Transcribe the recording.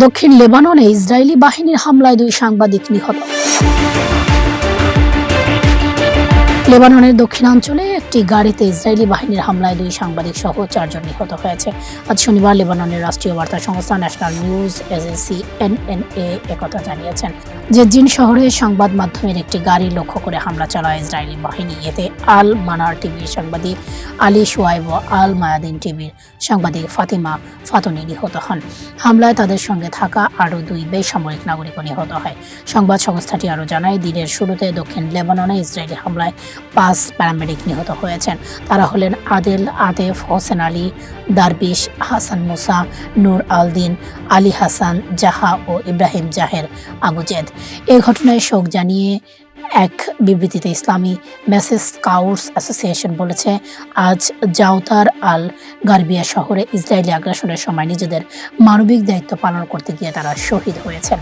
দক্ষিণ লেবাননে ইসরায়েলি বাহিনীর হামলায় 2 সাংবাদিক নিহত। লেবাননের দক্ষিণাঞ্চলে একটি গাড়িতে ইসরায়েলি বাহিনীর হামলায় 2 সাংবাদিক সহ 4 জন নিহত হয়েছে। আজ শনিবার লেবাননের রাষ্ট্রীয় বার্তা সংস্থা ন্যাশনাল নিউজ এজেন্সি এনএনএ একথা জানিয়েছেন। জেজ্জিন শহরে সংবাদ মাধ্যমের একটি গাড়ি লক্ষ্য করে হামলা চালায় ইসরায়েলি বাহিনী। এতে আল মানার টিভির সাংবাদিক আলী শোয়াইব ও আল মায়াদিন টিভির সাংবাদিক ফাতিমা ফাতুনি নিহত হন। হামলায় তাদের সঙ্গে থাকা আরও 2 বেসামরিক নাগরিকও নিহত হয়। সংবাদ সংস্থাটি আরও জানায়, দিনের শুরুতে দক্ষিণ লেবাননে ইসরায়েলি হামলায় 5 প্যারামেডিক নিহত হয়েছেন। তারা হলেন আদেল আতেফ, হোসেন আলী, দারবিশ, হাসান মুসা, নূর আল দিন, আলী হাসান জাহা ও ইব্রাহিম জাহের আবু জেদ। এই ঘটনায় শোক জানিয়ে এক বিবৃতিতে ইসলামী মেসেজ স্কাউটস অ্যাসোসিয়েশন বলেছে, আজ জাউতার আল গার্বিয়া শহরে ইসরায়েলি আগ্রাসনের সময় নিজেদের মানবিক দায়িত্ব পালন করতে গিয়ে তারা শহীদ হয়েছেন।